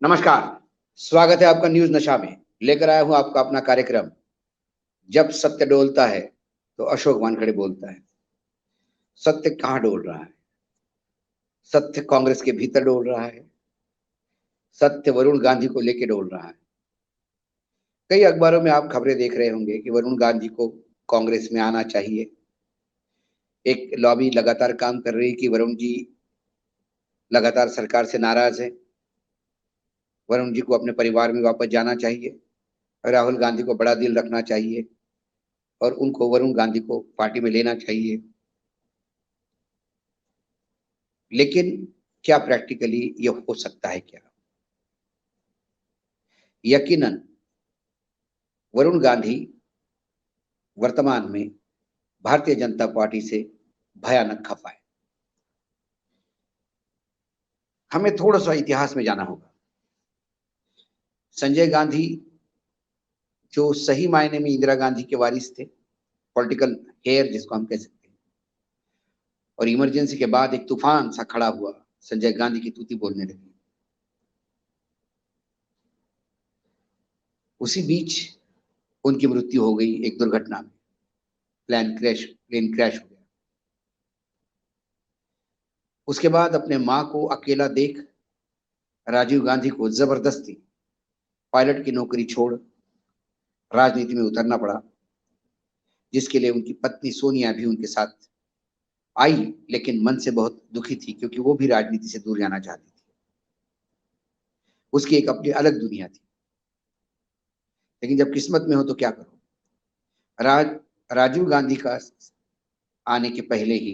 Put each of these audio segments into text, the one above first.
नमस्कार। स्वागत है आपका न्यूज नशा में। लेकर आया हूं आपका अपना कार्यक्रम। जब सत्य डोलता है तो अशोक वानखेड़े बोलता है। सत्य कहां डोल रहा है? सत्य कांग्रेस के भीतर डोल रहा है। सत्य वरुण गांधी को लेकर डोल रहा है। कई अखबारों में आप खबरें देख रहे होंगे कि वरुण गांधी को कांग्रेस में आना चाहिए। एक लॉबी लगातार काम कर रही कि वरुण जी लगातार सरकार से नाराज है। वरुण जी को अपने परिवार में वापस जाना चाहिए। राहुल गांधी को बड़ा दिल रखना चाहिए और उनको वरुण गांधी को पार्टी में लेना चाहिए। लेकिन क्या प्रैक्टिकली ये हो सकता है क्या? यकीनन वरुण गांधी वर्तमान में भारतीय जनता पार्टी से भयानक खफा है। हमें थोड़ा सा इतिहास में जाना होगा। संजय गांधी जो सही मायने में इंदिरा गांधी के वारिस थे, पॉलिटिकल हेयर जिसको हम कह सकते हैं, और इमरजेंसी के बाद एक तूफान सा खड़ा हुआ, संजय गांधी की तूती बोलने लगी। उसी बीच उनकी मृत्यु हो गई एक दुर्घटना में। प्लेन क्रैश हो गया। उसके बाद अपने मां को अकेला देख राजीव गांधी को जबरदस्ती पायलट की नौकरी छोड़ राजनीति में उतरना पड़ा, जिसके लिए उनकी पत्नी सोनिया भी उनके साथ आई, लेकिन मन से बहुत दुखी थी क्योंकि वो भी राजनीति से दूर जाना चाहती थी। उसकी एक अपनी अलग दुनिया थी। लेकिन जब किस्मत में हो तो क्या करो। राज राजीव गांधी का आने के पहले ही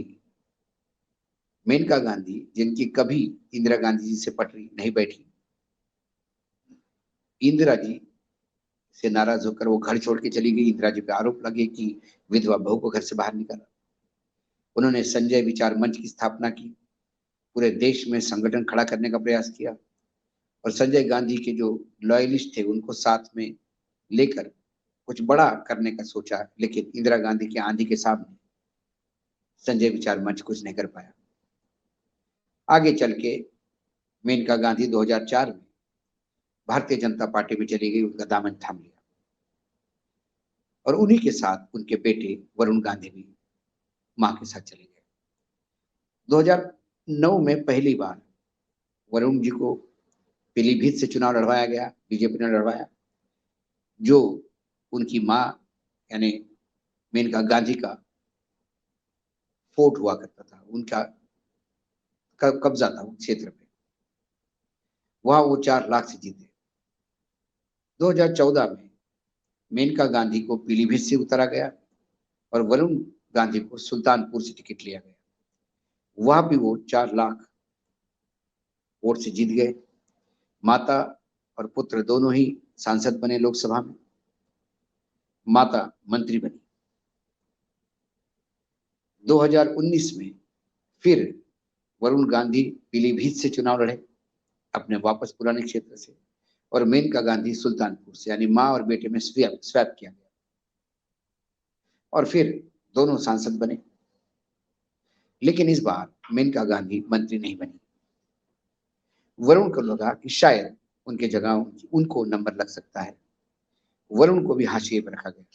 मेनका गांधी, जिनकी कभी इंदिरा गांधी जी से पटरी नहीं बैठी, इंदिरा जी से नाराज होकर वो घर छोड़ के चली गई। इंदिरा जी पे आरोप लगे कि विधवा बहू को घर से बाहर निकाला। उन्होंने संजय विचार मंच की स्थापना की, पूरे देश में संगठन खड़ा करने का प्रयास किया और संजय गांधी के जो लॉयलिस्ट थे उनको साथ में लेकर कुछ बड़ा करने का सोचा। लेकिन इंदिरा गांधी की आंधी के सामने संजय विचार मंच कुछ नहीं कर पाया। आगे चल के मेनका गांधी 2004 में भारतीय जनता पार्टी में चली गई, उनका दामन थाम लिया और उन्हीं के साथ उनके बेटे वरुण गांधी भी मां के साथ चले गए। 2009 में पहली बार वरुण जी को पीलीभीत से चुनाव लड़वाया गया, बीजेपी ने लड़वाया। जो उनकी मां यानी मेनका गांधी का फोर्ट हुआ करता था, उनका कब्जा था उस क्षेत्र पे, वहां वो 4 लाख से जीते। 2014 में मेनका गांधी को पीलीभीत से उतारा गया और वरुण गांधी को सुल्तानपुर से टिकट लिया गया। वहां भी वो 4 लाख वोट से जीत गए। माता और पुत्र दोनों ही सांसद बने लोकसभा में। माता मंत्री बनी। 2019 में फिर वरुण गांधी पीलीभीत से चुनाव लड़े, अपने वापस पुराने क्षेत्र से, और मेनका गांधी सुल्तानपुर से, यानी मां और बेटे में स्वैप किया गया और फिर दोनों सांसद बने। लेकिन इस बार मेनका गांधी मंत्री नहीं बनी। वरुण को लगा कि शायद उनके जगह उनको नंबर लग सकता है। वरुण को भी हाशिए पर रखा गया।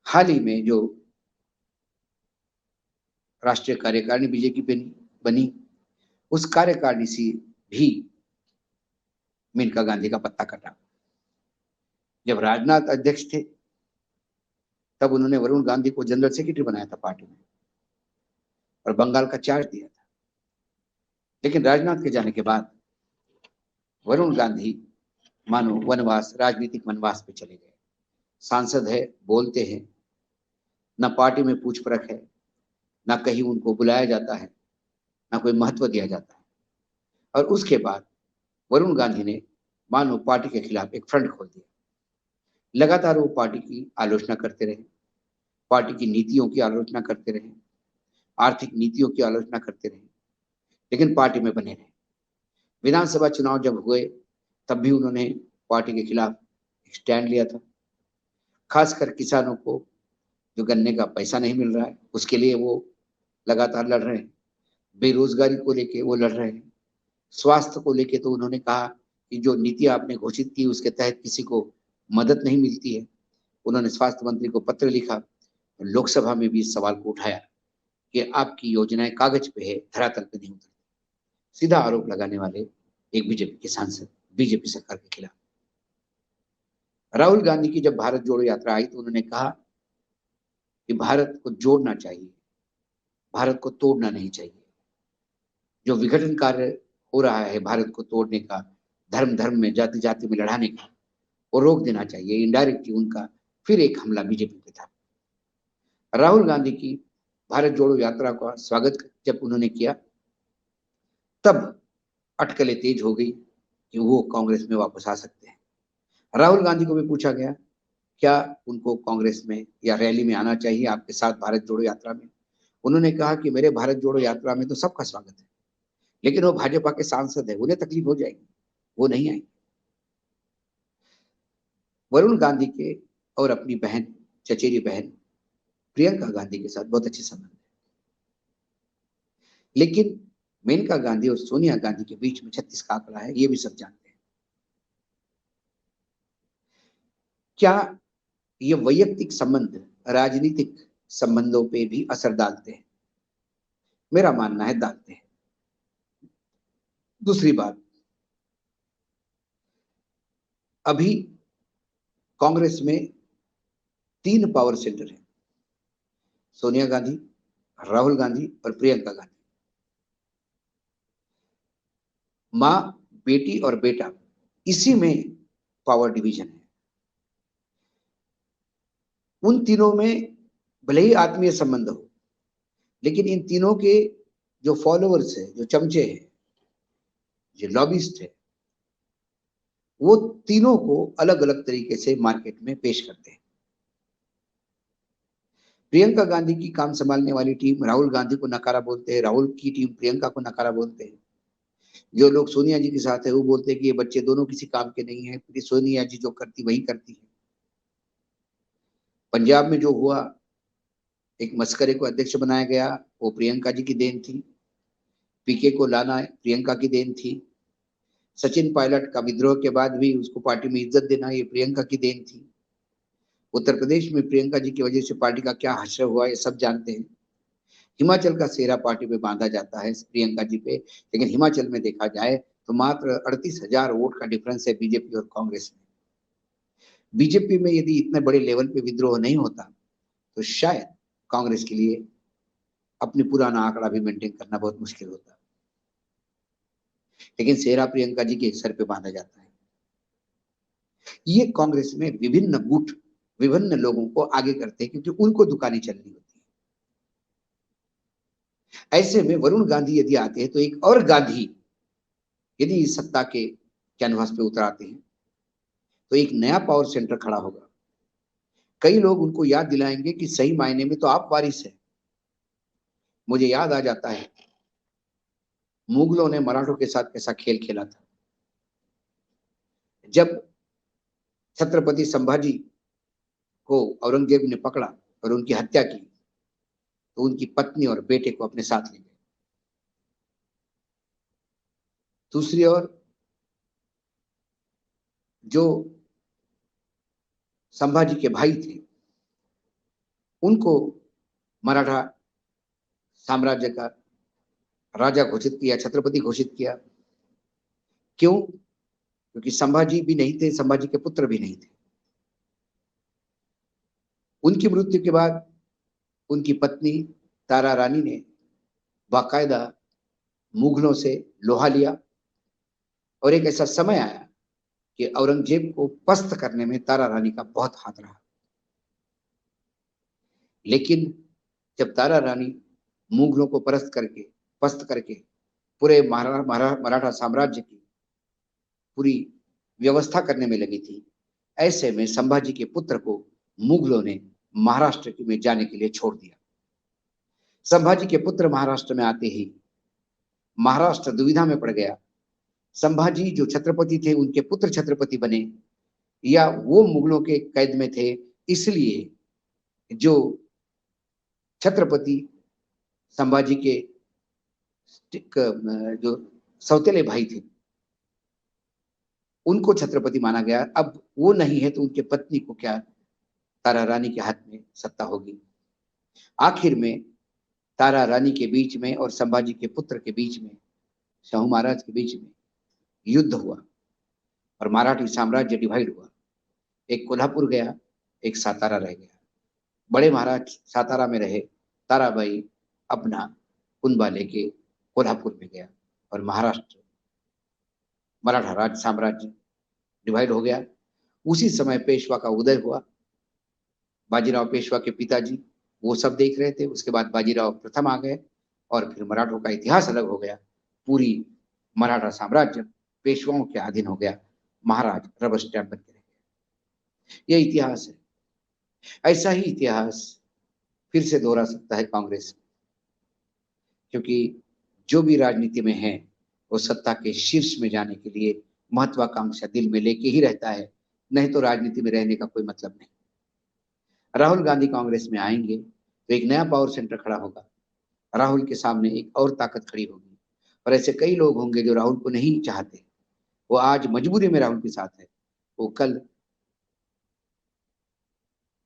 हाल ही में जो राष्ट्रीय कार्यकारिणी बीजेपी बनी, उस कार्यकारिणी से भी मेनका गांधी का पत्ता कटा। जब राजनाथ अध्यक्ष थे तब उन्होंने वरुण गांधी को जनरल सेक्रेटरी बनाया था पार्टी में और बंगाल का चार्ज दिया था। लेकिन राजनाथ के जाने के बाद वरुण गांधी मानो वनवास, राजनीतिक वनवास पे चले गए। सांसद है, बोलते हैं, ना पार्टी में पूछ परख है, ना कहीं उनको बुलाया जाता है, ना कोई महत्व दिया जाता है। और उसके बाद वरुण गांधी ने मानो पार्टी के खिलाफ एक फ्रंट खोल दिया। लगातार वो पार्टी की आलोचना करते रहे, पार्टी की नीतियों की आलोचना करते रहे, आर्थिक नीतियों की आलोचना करते रहे, लेकिन पार्टी में बने रहे। विधानसभा चुनाव जब हुए तब भी उन्होंने पार्टी के खिलाफ स्टैंड लिया था। खासकर किसानों को जो गन्ने का पैसा नहीं मिल रहा है उसके लिए वो लगातार लड़ रहे हैं। बेरोजगारी को लेके वो लड़ रहे हैं। स्वास्थ्य को लेके तो उन्होंने कहा कि जो नीति आपने घोषित की उसके तहत किसी को मदद नहीं मिलती है। उन्होंने स्वास्थ्य मंत्री को पत्र लिखा, लोकसभा में भी इस सवाल को उठाया कि आपकी योजनाएं कागज पे है, धरातल पे नहीं उतरती। सीधा आरोप लगाने वाले एक बीजेपी के सांसद बीजेपी सरकार के खिलाफ। राहुल गांधी की जब भारत जोड़ो यात्रा आई तो उन्होंने कहा कि भारत को जोड़ना चाहिए, भारत को तोड़ना नहीं चाहिए। जो विघटन कार्य हो रहा है भारत को तोड़ने का, धर्म धर्म में, जाति जाति में लड़ाने का, वो रोक देना चाहिए। इनडायरेक्टली उनका फिर एक हमला बीजेपी पे था। राहुल गांधी की भारत जोड़ो यात्रा का स्वागत जब उन्होंने किया, तब अटकलें तेज हो गई कि वो कांग्रेस में वापस आ सकते हैं। राहुल गांधी को भी पूछा गया क्या उनको कांग्रेस में या रैली में आना चाहिए आपके साथ भारत जोड़ो यात्रा में। उन्होंने कहा कि मेरे भारत जोड़ो यात्रा में तो सबका स्वागत है, लेकिन वो भाजपा के सांसद है, उन्हें तकलीफ हो जाएगी, वो नहीं आएंगे। वरुण गांधी के और अपनी बहन, चचेरी बहन प्रियंका गांधी के साथ बहुत अच्छे संबंध है, लेकिन मेनका गांधी और सोनिया गांधी के बीच में 36 का आंकड़ा है, ये भी सब जानते हैं। क्या ये वैयक्तिक संबंध राजनीतिक संबंधों पे भी असर डालते हैं? मेरा मानना है डालते हैं। दूसरी बात, अभी कांग्रेस में 3 पावर सेंटर है, सोनिया गांधी, राहुल गांधी और प्रियंका गांधी। मां, बेटी और बेटा, इसी में पावर डिवीजन है। उन तीनों में भले ही आत्मीय संबंध हो, लेकिन इन तीनों के जो फॉलोअर्स है, जो चमचे हैं, जो लॉबिस्ट है, वो तीनों को अलग अलग तरीके से मार्केट में पेश करते हैं। प्रियंका गांधी की काम संभालने वाली टीम राहुल गांधी को नकारा बोलते हैं, राहुल की टीम प्रियंका को नकारा बोलते हैं। जो लोग सोनिया जी के साथ है वो बोलते हैं कि ये बच्चे दोनों किसी काम के नहीं है, सोनिया जी जो करती वही करती है। पंजाब में जो हुआ, एक मस्करे को अध्यक्ष बनाया गया, वो प्रियंका जी की देन थी। पीके को लाना प्रियंका की देन थी। सचिन पायलट का विद्रोह के बाद भी उसको पार्टी में इज्जत देना ये प्रियंका की देन थी। उत्तर प्रदेश में प्रियंका जी की वजह से पार्टी का क्या हश्र हुआ ये सब जानते हैं। हिमाचल का सेहरा पार्टी पे बांधा जाता है प्रियंका जी पे, लेकिन हिमाचल में देखा जाए तो मात्र 38,000 वोट का डिफरेंस है बीजेपी और कांग्रेस में। बीजेपी में यदि इतने बड़े लेवल पे विद्रोह नहीं होता तो शायद कांग्रेस के लिए अपनी पुराना आंकड़ा भी मेंटेन करना बहुत मुश्किल होता, लेकिन सेहरा प्रियंका जी के सर पे बांधा जाता है। ये कांग्रेस में विभिन्न गुट विभिन्न लोगों को आगे करते हैं क्योंकि उनको दुकानें चलनी होती है। ऐसे में वरुण गांधी यदि आते हैं तो एक और गांधी यदि इस सत्ता के कैनवास पे उतराते हैं तो एक नया पावर सेंटर खड़ा होगा। कई लोग उनको याद दिलाएंगे कि सही मायने में तो आप वारिस है। मुझे याद आ जाता है मुगलों ने मराठों के साथ कैसा खेल खेला था। जब छत्रपति संभाजी को औरंगजेब ने पकड़ा और उनकी हत्या की तो उनकी पत्नी और बेटे को अपने साथ ले गए। दूसरी ओर जो संभाजी के भाई थे उनको मराठा साम्राज्य का राजा घोषित किया, छत्रपति घोषित किया। क्यों? क्योंकि संभाजी भी नहीं थे, संभाजी के पुत्र भी नहीं थे। उनकी मृत्यु के बाद उनकी पत्नी तारा रानी ने बाकायदा मुगलों से लोहा लिया और एक ऐसा समय आया कि औरंगजेब को पस्त करने में तारा रानी का बहुत हाथ रहा। लेकिन जब तारा रानी मुगलों को पस्त करके पूरे मराठा साम्राज्य की पूरी व्यवस्था करने में लगी थी, ऐसे में संभाजी के पुत्र को मुगलों ने महाराष्ट्र में जाने के लिए छोड़ दिया। संभाजी के पुत्र महाराष्ट्र में आते ही महाराष्ट्र दुविधा में पड़ गया। संभाजी जो छत्रपति थे उनके पुत्र छत्रपति बने या वो मुगलों के कैद में थे, इसलिए जो छत्रपति संभाजी के जो सौतेले भाई थे, उनको छत्रपति माना गया। अब वो नहीं है तो उनके पत्नी को क्या तारा रानी के हाथ में सत्ता होगी। आखिर में तारा रानी के बीच में और संभाजी के पुत्र के बीच में, शाहू महाराज के बीच में युद्ध हुआ और मराठी साम्राज्य डिवाइड हुआ। एक कोल्हापुर गया, एक सातारा रह गया। बड़े महाराज सातारा में रहे, ताराबाई अपना कुंबा लेके कोल्हापुर में गया और महाराष्ट्र मराठा राज साम्राज्य डिवाइड हो गया। उसी समय पेशवा का उदय हुआ। बाजीराव पेशवा के पिताजी वो सब देख रहे थे। उसके बाद बाजीराव प्रथम आ गए और फिर मराठों का इतिहास अलग हो गया। पूरी मराठा साम्राज्य पेशवाओं के अधीन हो गया। महाराज रबर स्टैंप बन के रह गए। यह इतिहास है। ऐसा ही इतिहास फिर से दोहरा सकता है कांग्रेस, क्योंकि जो भी राजनीति में है वो सत्ता के शीर्ष में जाने के लिए महत्वाकांक्षा दिल में लेके ही रहता है, नहीं तो राजनीति में रहने का कोई मतलब नहीं। राहुल गांधी कांग्रेस में आएंगे तो एक नया पावर सेंटर खड़ा होगा। राहुल के सामने एक और ताकत खड़ी होगी और ऐसे कई लोग होंगे जो राहुल को नहीं चाहते। वो आज मजबूरी में राहुल के साथ है, वो कल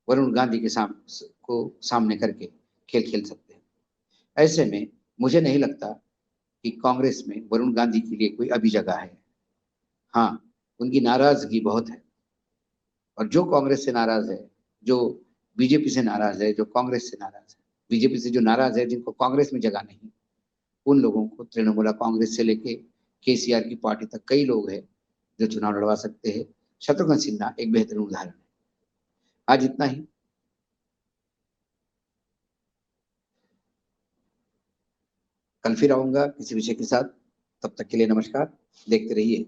वरुण गांधी के सामने करके खेल खेल सकते हैं। ऐसे में मुझे नहीं लगता कि कांग्रेस में वरुण गांधी के लिए कोई अभी जगह है। हाँ, उनकी नाराजगी बहुत है और जो कांग्रेस से नाराज है, जो बीजेपी से नाराज है, जो कांग्रेस से नाराज है, बीजेपी से जो नाराज है, जिनको कांग्रेस में जगह नहीं, उन लोगों को तृणमूल कांग्रेस से लेके केसीआर की पार्टी तक कई लोग हैं जो चुनाव लड़वा सकते हैं। शत्रुघ्न सिन्हा एक बेहतरीन उदाहरण है। आज इतना ही। कल फिर आऊंगा किसी विषय के साथ। तब तक के लिए नमस्कार। देखते रहिए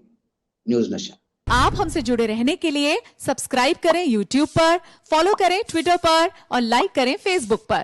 न्यूज नशा। आप हमसे जुड़े रहने के लिए सब्सक्राइब करें YouTube पर, फॉलो करें Twitter पर और लाइक करें Facebook पर।